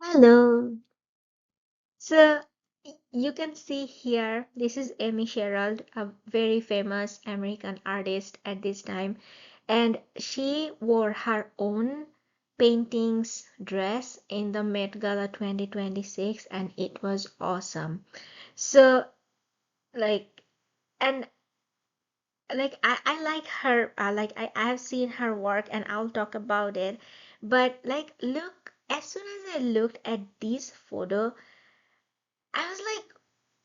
Hello. So you can see here, this is Amy Sherald, a very famous American artist at this time, and she wore her own paintings dress in the Met Gala 2026, and it was awesome. So like, and I like her, I have seen her work and I'll talk about it, but like look, as soon as I looked at this photo, I was like,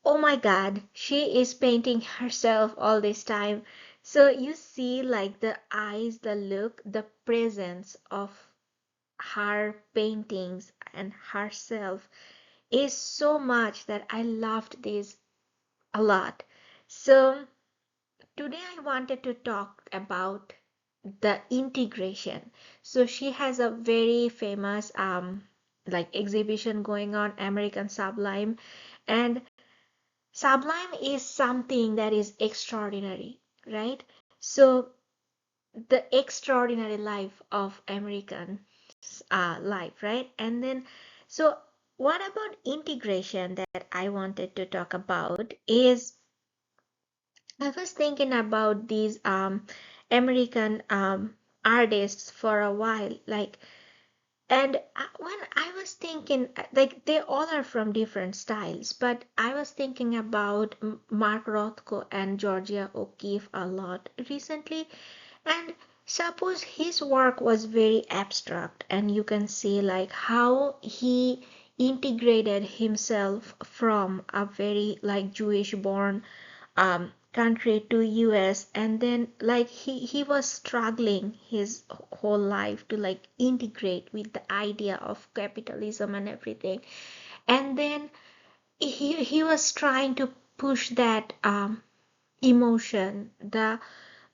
oh my God, she is painting herself all this time. So you see, like the eyes, the look, the presence of her paintings and herself is so much that I loved this a lot. So today I wanted to talk about the integration. So she has a very famous like exhibition going on, American Sublime, and Sublime is something that is extraordinary, right? So the extraordinary life of American life, right? And then, so what about integration that I wanted to talk about is I was thinking about these American artists for a while, like and when I was thinking, like they all are from different styles, but I was thinking about Mark Rothko and Georgia O'Keeffe a lot recently. And suppose his work was very abstract, and you can see like how he integrated himself from a very like Jewish born country to US, and then like he was struggling his whole life to like integrate with the idea of capitalism and everything, and then he was trying to push that emotion, the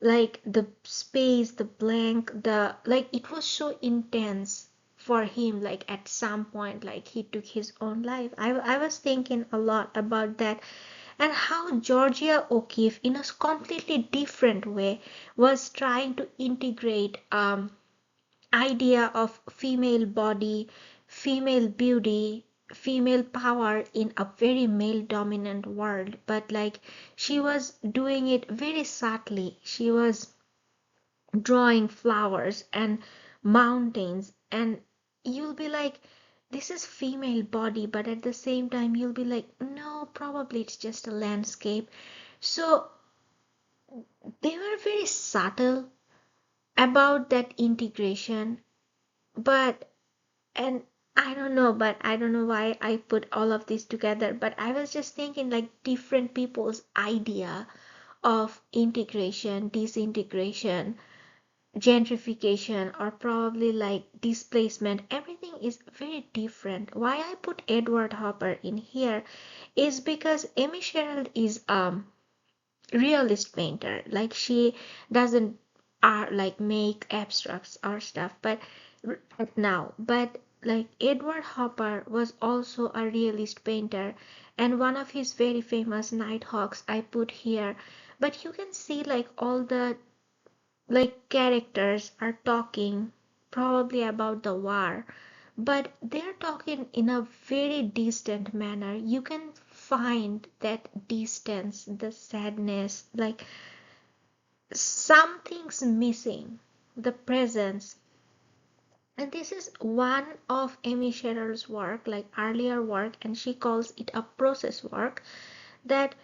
like the space, the blank, the like it was so intense for him, like at some point like he took his own life. I was thinking a lot about that, and how Georgia O'Keeffe, in a completely different way, was trying to integrate idea of female body, female beauty, female power in a very male dominant world. But like she was doing it very subtly. She was drawing flowers and mountains, and you'll be like, this is female body, but at the same time you'll be like, no, probably it's just a landscape. So they were very subtle about that integration, but and I don't know why I put all of this together, but I was just thinking like different people's idea of integration, disintegration, gentrification, or probably like displacement, everything is very different. Why I put Edward Hopper in here is because Amy Sherald is realist painter. Like she doesn't like make abstracts or stuff, but now, but like Edward Hopper was also a realist painter, and one of his very famous Nighthawks I put here. But you can see like all the like characters are talking probably about the war, but they're talking in a very distant manner. You can find that distance, the sadness, like something's missing, the presence. And this is one of Amy Sherald's work, like earlier work, and she calls it a process work, that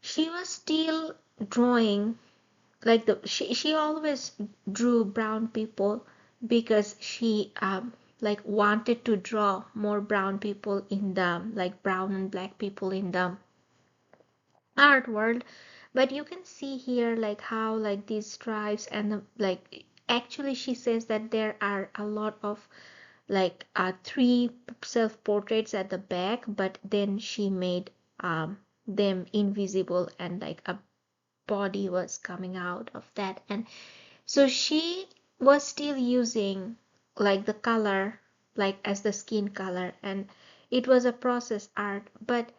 she was still drawing like she always drew brown people because she like wanted to draw more brown people in the like brown and black people in the art world. But you can see here like how like these stripes and like actually she says that there are a lot of like three self-portraits at the back, but then she made them invisible, and like a body was coming out of that. And so she was still using like the color like as the skin color, and it was a process art. But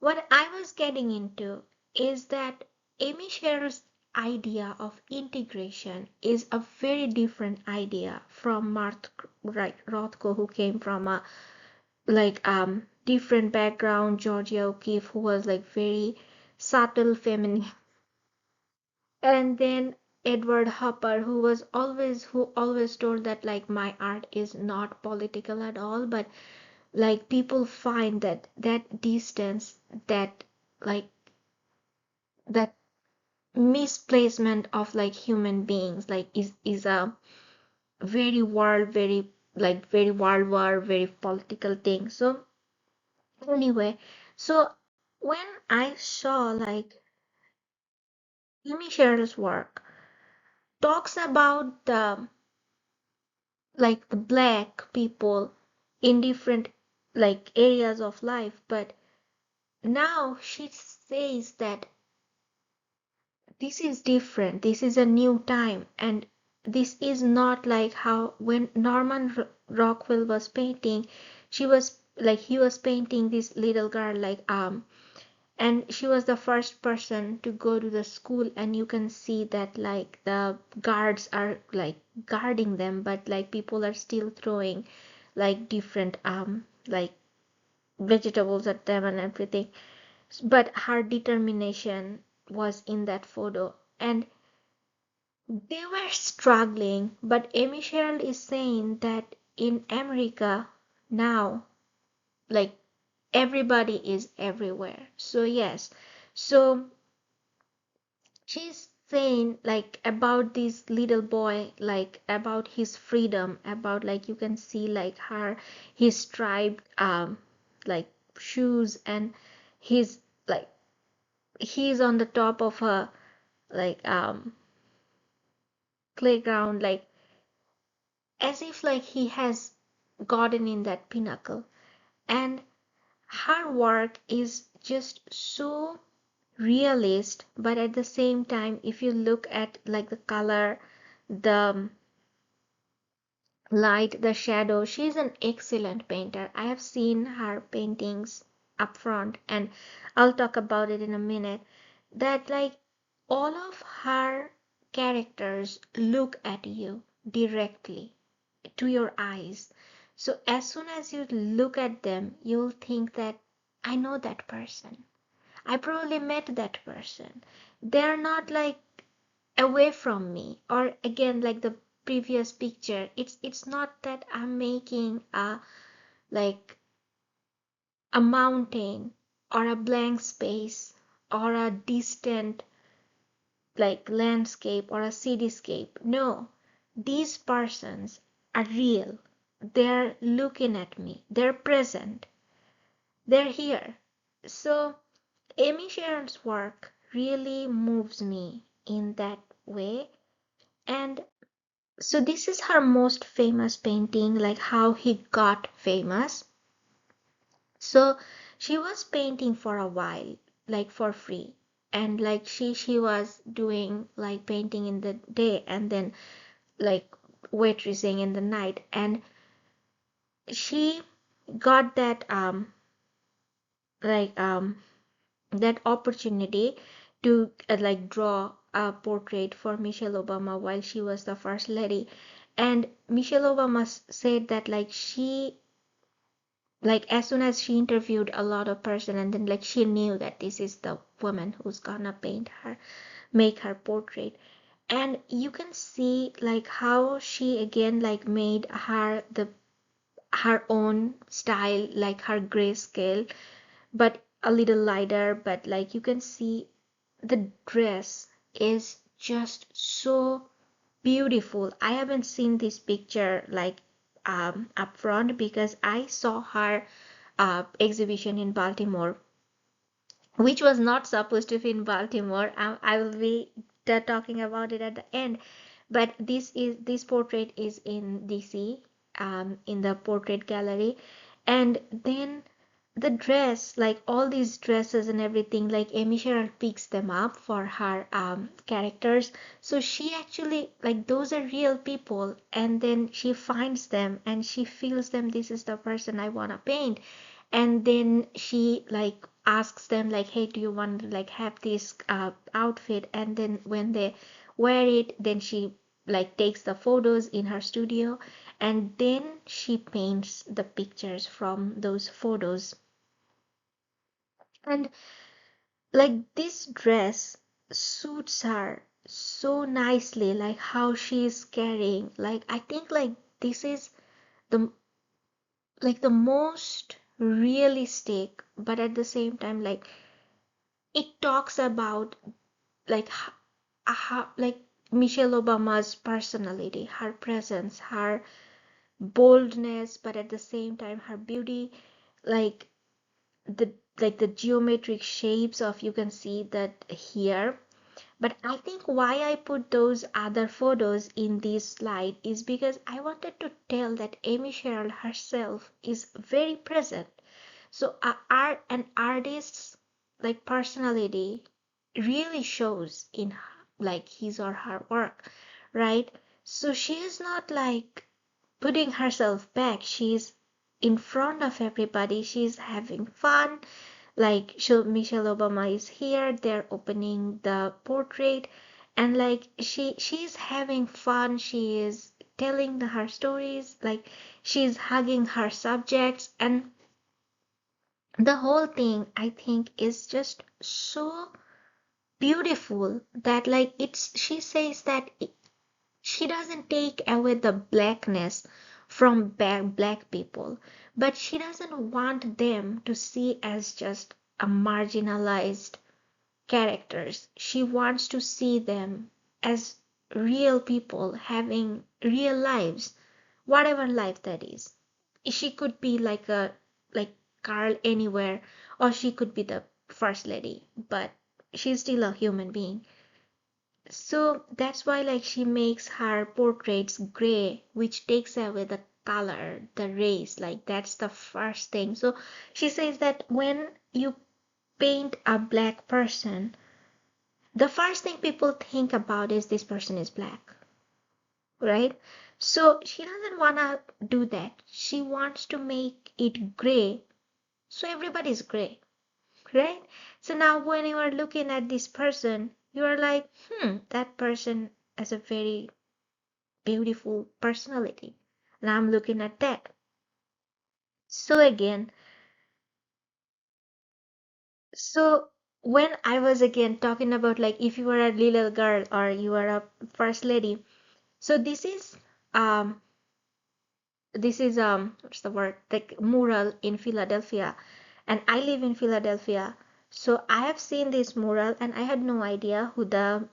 what I was getting into is that Amy Sher's idea of integration is a very different idea from Mark Rothko, who came from a like different background, Georgia O'Keeffe, who was like very subtle feminine, and then Edward Hopper, who always told that like my art is not political at all, but like people find that distance, that like that misplacement of like human beings like is a very world war, very political thing. So anyway, so when I saw like Amy Sherald's work talks about the like the black people in different like areas of life, but now she says that this is different, this is a new time, and this is not like how when Norman Rockwell was painting, she was like he was painting this little girl like and she was the first person to go to the school, and you can see that like the guards are like guarding them, but like people are still throwing like different like vegetables at them and everything. But her determination was in that photo, and they were struggling. But Amy Sherald is saying that in America now, like everybody is everywhere. So yes, so she's saying like about this little boy, like about his freedom, about like you can see like her his striped like shoes, and he's like he's on the top of a like playground, like as if like he has gotten in that pinnacle. And her work is just so realist, but at the same time if you look at like the color, the light, the shadow, she's an excellent painter. I have seen her paintings up front, and I'll talk about it in a minute, that like all of her characters look at you directly to your eyes. So as soon as you look at them, you'll think that I know that person. I probably met that person. They're not like away from me, or again like the previous picture, it's not that I'm making a like a mountain or a blank space or a distant like landscape or a cityscape. No, these persons are real. They're looking at me, they're present, they're here. So Amy Sherald's work really moves me in that way. And so this is her most famous painting, like how he got famous. So she was painting for a while, like for free. And like she was doing like painting in the day and then like waitressing in the night. And she got that like that opportunity to like draw a portrait for Michelle Obama while she was the first lady. And Michelle Obama said that like she like as soon as she interviewed a lot of person, and then like she knew that this is the woman who's gonna paint her, make her portrait. And you can see like how she again like made her own style, like her grayscale, but a little lighter. But like you can see the dress is just so beautiful. I haven't seen this picture like up front because I saw her exhibition in Baltimore, which was not supposed to be in Baltimore. I will be talking about it at the end. But this portrait is in DC, in the portrait gallery. And then the dress, like all these dresses and everything, like Amy Sherald picks them up for her characters. So she actually like those are real people, and then she finds them and she feels them. This is the person I wanna paint. And then she like asks them like, hey, do you want to like have this outfit? And then when they wear it, then she like takes the photos in her studio. and then she paints the pictures from those photos. And like this dress suits her so nicely, like how she is carrying. Like I think like this is the the most realistic, but at the same time like it talks about like how like Michelle Obama's personality, her presence, her boldness, but at the same time her beauty, like the the geometric shapes of, you can see that here. But I think why I put those other photos in this slide is because I wanted to tell that Amy Sherald herself is very present. So an artist's like personality really shows in like his or her work, right? So she is not like putting herself back. She's in front of everybody. She's having fun. Like so Michelle Obama is here, they're opening the portrait, and like she's having fun, she is telling her stories, like she's hugging her subjects, and the whole thing I think is just so beautiful that like it's she says that she doesn't take away the blackness from black people, but she doesn't want them to see as just a marginalized characters. She wants to see them as real people having real lives, whatever life that is. She could be like a like Carl anywhere, or she could be the first lady, but she's still a human being. So that's why like she makes her portraits gray, which takes away the color, the race, like that's the first thing. So she says that when you paint a black person, the first thing people think about is this person is black, right? So she doesn't want to do that. She wants to make it gray, so everybody's gray, right? So now when you are looking at this person, you are like, that person has a very beautiful personality. And I'm looking at that. So again, so when I was again talking about like if you were a little girl or you are a first lady, so um this is what's the word, like mural in Philadelphia, and I live in Philadelphia. So I have seen this mural and I had no idea who the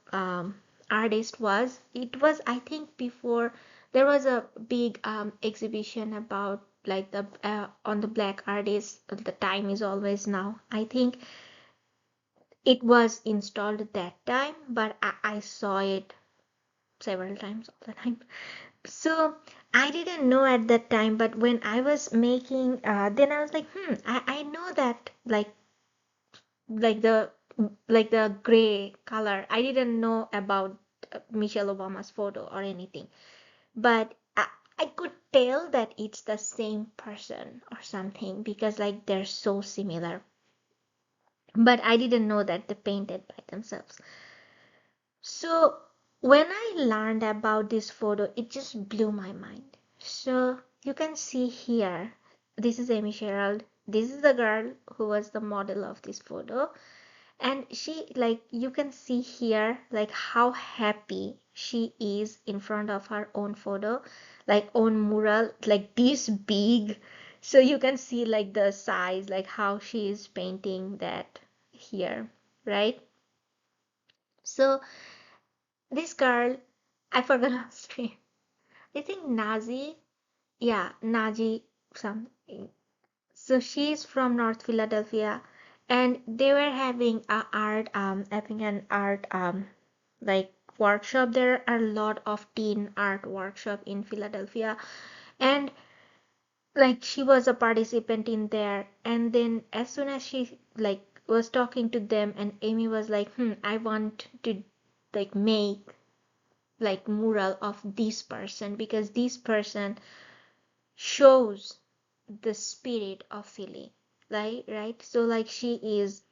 artist was. It was, I think, before there was a big exhibition about like the on the black artists. The time is always now. I think it was installed at that time, but I saw it several times all the time. So I didn't know at that time, but when I was making, then I was like, I know that like the like the gray color. I didn't know about Michelle Obama's photo or anything, but I could tell that it's the same person or something because like they're so similar. But I didn't know that they painted by themselves. So when I learned about this photo, it just blew my mind. So you can see here, this is Amy Sherald. This is the girl who was the model of this photo. And she, like, you can see here, like, how happy she is in front of her own photo, like, own mural, like, this big. So you can see, like, the size, like, how she is painting that here, right? So this girl, I forgot her name. I think Nazi. Yeah, Nazi something. So she's from North Philadelphia, and they were having a art having an art like workshop. There are a lot of teen art workshop in Philadelphia, and like she was a participant in there. And then as soon as she like was talking to them, and Amy was like, I want to like make like mural of this person because this person shows the spirit of Philly, right? So like she is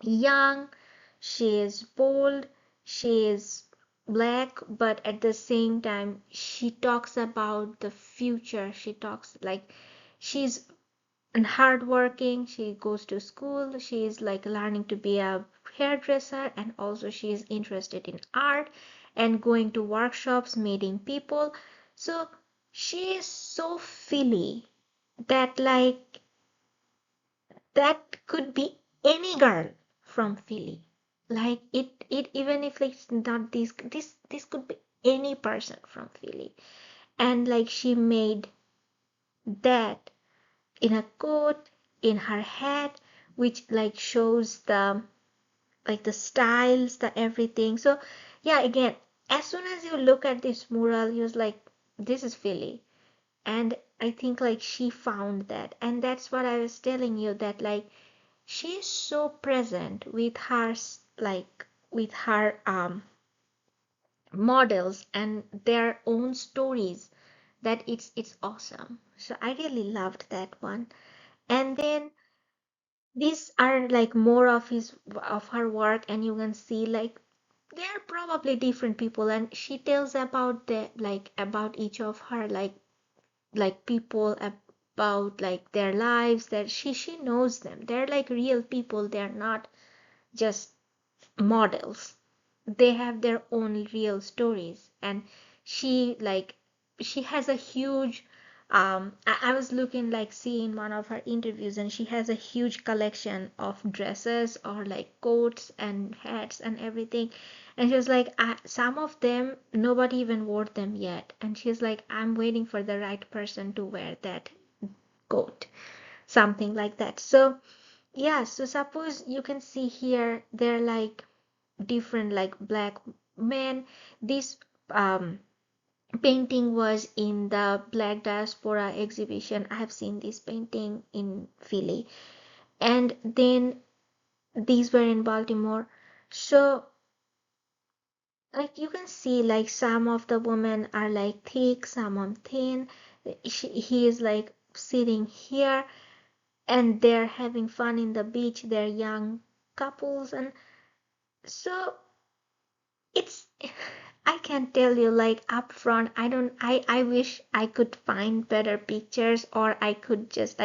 young, she is bold, she is black, but at the same time she talks about the future. She talks like she's and hardworking. She goes to school. She's like learning to be a hairdresser, and also she's interested in art and going to workshops, meeting people. So she is so Philly that like that could be any girl from Philly. Like it even if it's not this could be any person from Philly. And like she made that in a coat, in her hat, which like shows the like the styles, the everything. So yeah, again, as soon as you look at this mural, you're like, this is Philly. And I think like she found that. And that's what I was telling you, that like she's so present with her like with her models and their own stories, that it's awesome. So I really loved that one. And then these are like more of his of her work, and you can see like they're probably different people, and she tells about the like about each of her like people, about like their lives, that she knows them. They're like real people. They're not just models. They have their own real stories. And she like she has a huge I was looking like seeing one of her interviews, and she has a huge collection of dresses or like coats and hats and everything. And she was like, some of them nobody even wore them yet, and she's like, I'm waiting for the right person to wear that coat, something like that. So yeah, so suppose you can see here they're like different like black men. This um, painting was in the Black Diaspora exhibition. I have seen this painting in Philly, and then these were in Baltimore. So like you can see like some of the women are like thick, some are thin. He is like sitting here, and they're having fun in the beach. They're young couples. And so it's I can't tell you like up front. I wish I could find better pictures, or I could just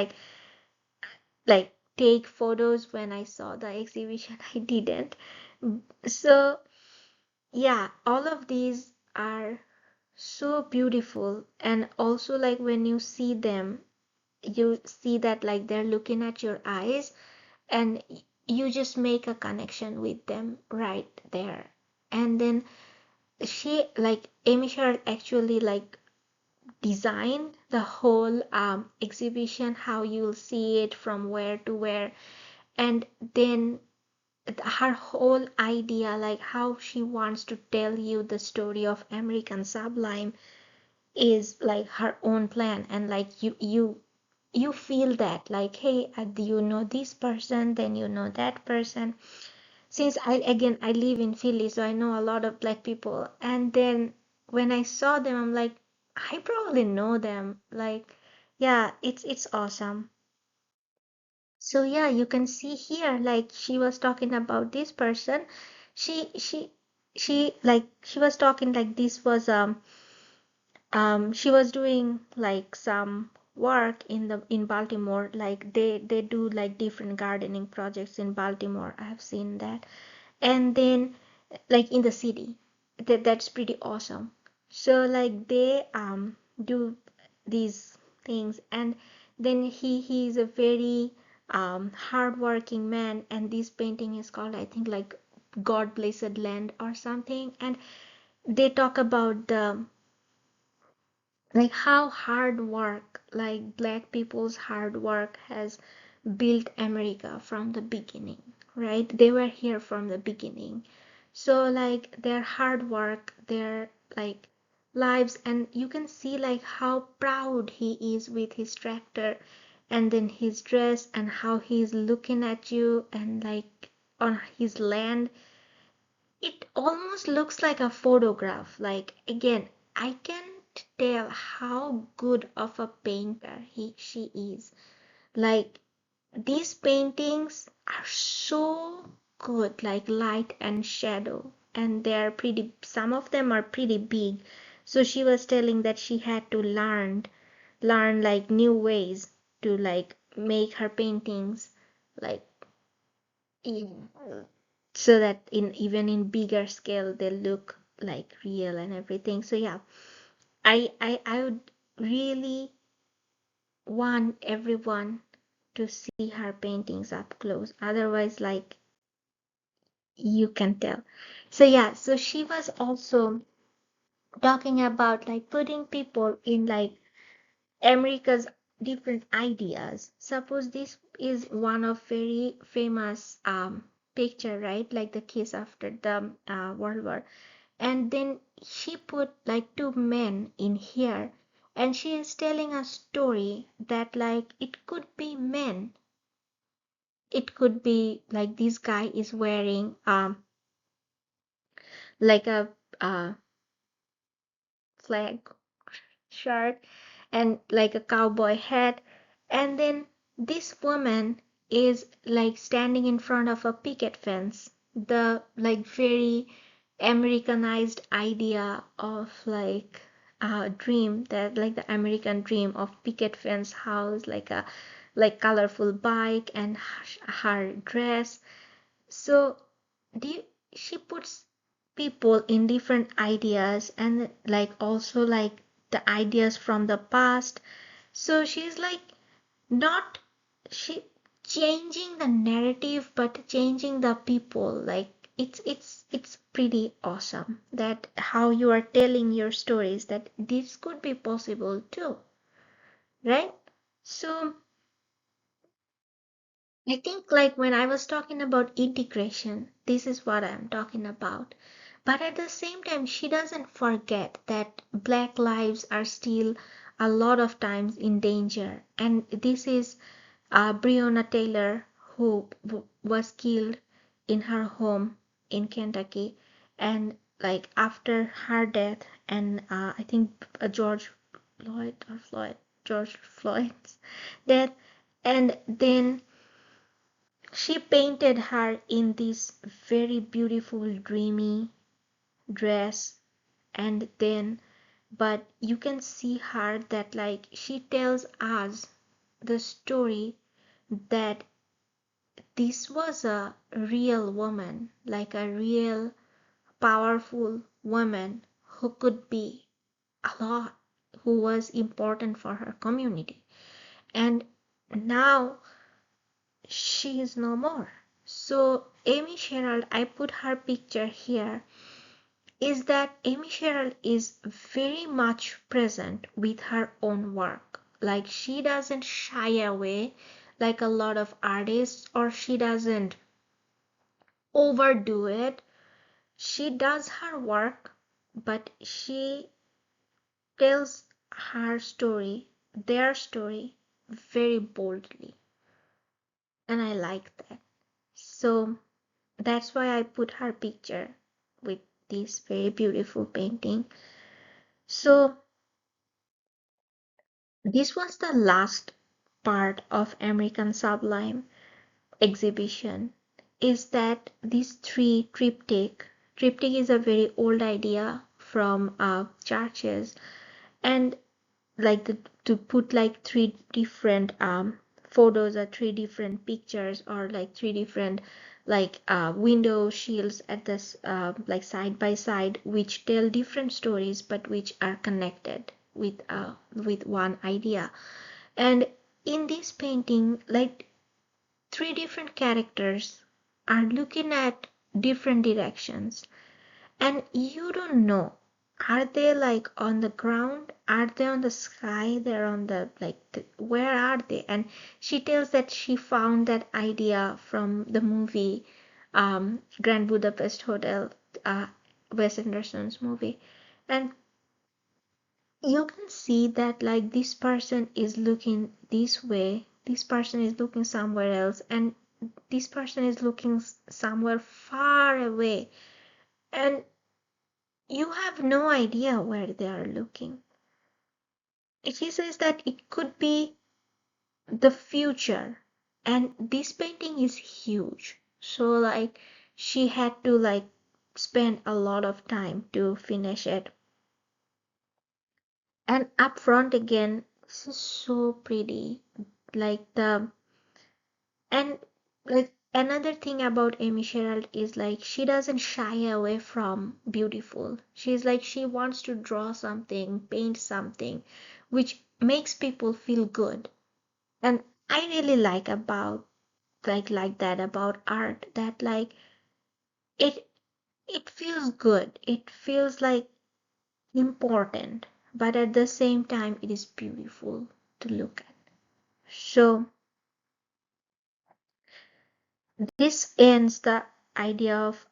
like take photos when I saw the exhibition. I didn't. So yeah, all of these are so beautiful. And also like when you see them, you see that like they're looking at your eyes, and you just make a connection with them right there. And then she like Amy Sherald actually like designed the whole exhibition, how you'll see it from where to where. And then her whole idea, like how she wants to tell you the story of American Sublime, is like her own plan. And like you feel that like, hey, you know this person, then you know that person. Since I live in Philly, so I know a lot of black people. And then when I saw them, I'm like, I probably know them. Like, yeah, it's awesome. So yeah, you can see here, like she was talking about this person. She she she like she was talking like this was she was doing like some work in Baltimore. Like they do like different gardening projects in Baltimore. I have seen that. And then like in the city, that's pretty awesome. So like they do these things. And then he's a very hardworking man. And this painting is called, I think, like God Blessed Land or something. And they talk about the like how hard work, like black people's hard work has built America from the beginning, right? They were here from the beginning. So like their hard work, their like lives. And you can see like how proud he is with his tractor, and then his dress, and how he's looking at you, and like on his land. It almost looks like a photograph. Like again, I can't tell how good of a painter she is. Like these paintings are so good, like light and shadow. and they're pretty, some of them are pretty big. So she was telling that she had to learn like new ways to like make her paintings like in, so that in even in bigger scale they look like real and everything. So yeah, I would really want everyone to see her paintings up close. Otherwise, like you can tell. So yeah, so she was also talking about like putting people in like America's different ideas. Suppose this is one of very famous picture, right? Like the kiss after the World War. And then she put like two men in here, and she is telling a story that like it could be men. It could be like this guy is wearing like a flag shirt and like a cowboy hat, and then this woman is like standing in front of a picket fence, the like very Americanized idea of like a dream, that like the American dream of picket fence house, like a like colorful bike and her dress. So do you, she puts people in different ideas, and like also like the ideas from the past. So she's like not she changing the narrative but changing the people. Like it's pretty awesome that how you are telling your stories, that this could be possible too, right? So I think like when I was talking about integration, this is what I'm talking about. But at the same time, she doesn't forget that Black lives are still a lot of times in danger. And this is Breonna Taylor, who was killed in her home in Kentucky. And like after her death, and I think George Floyd's death, and then she painted her in this very beautiful, dreamy dress, and then, but you can see her that, like, she tells us the story that this was a real woman, like a real powerful woman who could be a lot, who was important for her community. And now she is no more. So Amy Sherald, I put her picture here, is that Amy Sherald is very much present with her own work. Like she doesn't shy away like a lot of artists, or she doesn't overdo it. She does her work, but she tells her story, their story, very boldly. And I like that. So that's why I put her picture with this very beautiful painting. So this was the last part of American Sublime exhibition, is that these three triptych is a very old idea from churches, and like to put like three different photos or three different pictures, or like three different like window shields at this like side by side, which tell different stories but which are connected with one idea. And in this painting, like three different characters are looking at different directions, and you don't know, are they like on the ground, are they on the sky, they're on the like where are they? And she tells that she found that idea from the movie Grand Budapest Hotel, Wes Anderson's movie. And you can see that like this person is looking this way, this person is looking somewhere else, and this person is looking somewhere far away, and you have no idea where they are looking. She says that it could be the future, and this painting is huge. So like she had to like spent a lot of time to finish it. And up front again, this is so pretty. Like the and like another thing about Amy Sherald is like she doesn't shy away from beautiful. She's like she wants to draw something, paint something, which makes people feel good. And I really like about like that about art that like it it feels good. It feels like important, but at the same time it is beautiful to look at. So this ends the idea of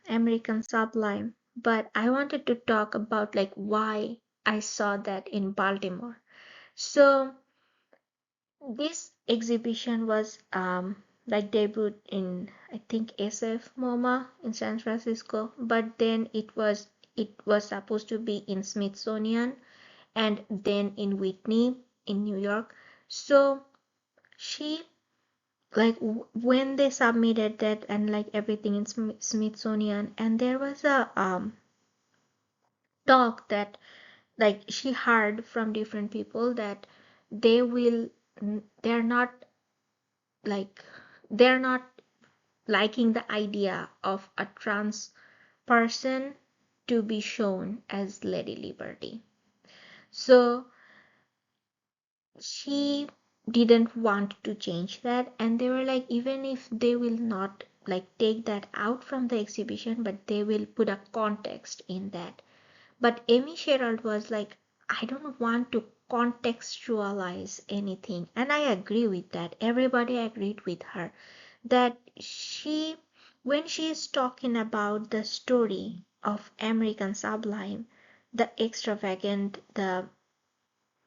American Sublime, but I wanted to talk about like why I saw that in Baltimore. So this exhibition was like debuted in I think SF MoMA in San Francisco, but then it was supposed to be in Smithsonian and then in Whitney in New York. So she like when they submitted that and like everything in Smithsonian, and there was a talk that like she heard from different people that they will they're not like they're not liking the idea of a trans person to be shown as Lady Liberty. So she didn't want to change that, and they were like even if they will not like take that out from the exhibition, but they will put a context in that. But Amy Sherald was like, I don't want to contextualize anything, and I agree with that. Everybody agreed with her that she when she is talking about the story of American Sublime, the extravagant, the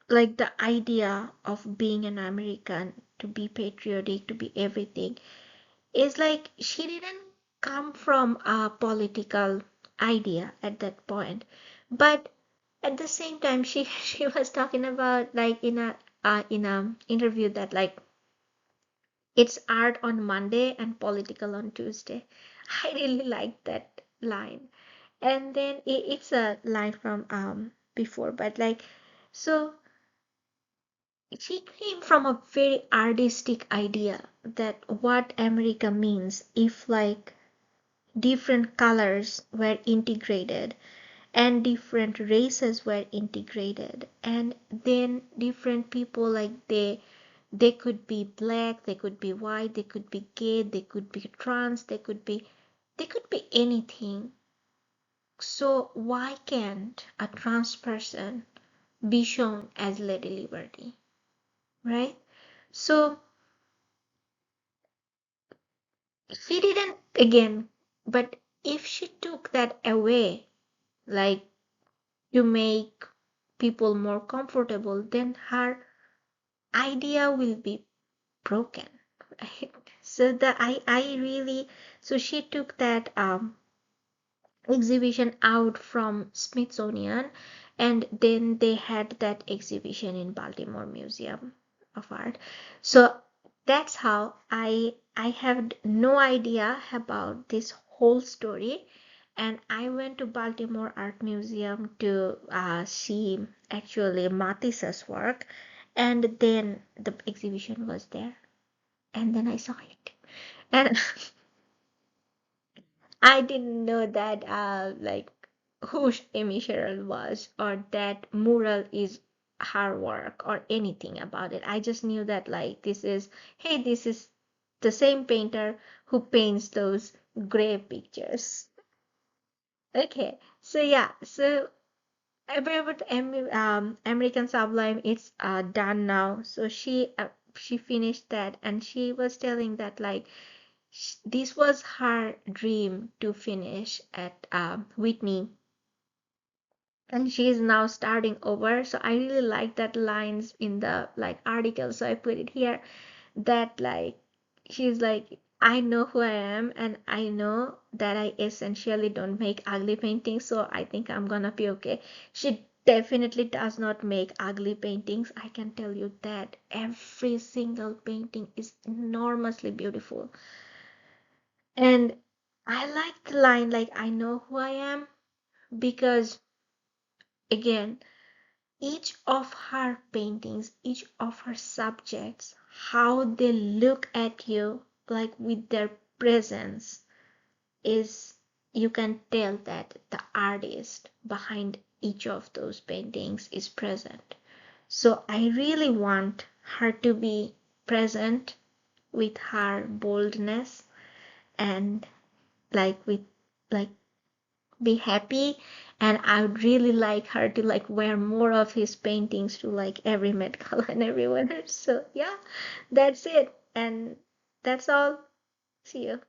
like the idea of being an American, to be patriotic, to be everything, is like she didn't come from a political idea at that point. But at the same time, she she was talking about like in a interview that like it's art on Monday and political on Tuesday. I really like that line. And then it's a line from before, but like so she came from a very artistic idea that what America means if like different colors were integrated and different races were integrated, and then different people like they could be black, they could be white, they could be gay, they could be trans, they could be anything. So why can't a trans person be shown as Lady Liberty, right? So she didn't again, but if she took that away, like to make people more comfortable, then her idea will be broken. Right? So the I really so she took that exhibition out from Smithsonian, and then they had that exhibition in Baltimore Museum of Art. So that's how I have no idea about this whole story, and I went to Baltimore Art Museum to see actually Matisse's work, and then the exhibition was there, and then I saw it, and I didn't know that like who Amy Sherald was, or that mural is her work or anything about it. I just knew that like this is the same painter who paints those grave pictures. Okay, so yeah, so about American Sublime, it's done now. So she finished that, and she was telling that like this was her dream to finish at Whitney, and she is now starting over. So I really like that lines in the like article, so I put it here that like she's like I know who I am, and I know that I essentially don't make ugly paintings, so I think I'm gonna be okay. She definitely does not make ugly paintings, I can tell you that. Every single painting is enormously beautiful. And I like the line like I know who I am because again, each of her paintings, each of her subjects, how they look at you like with their presence is you can tell that the artist behind each of those paintings is present. So I really want her to be present with her boldness and like with like be happy, and I would really like her to like wear more of his paintings to like every Met Gala and everywhere. So yeah, that's it, and that's all. See you.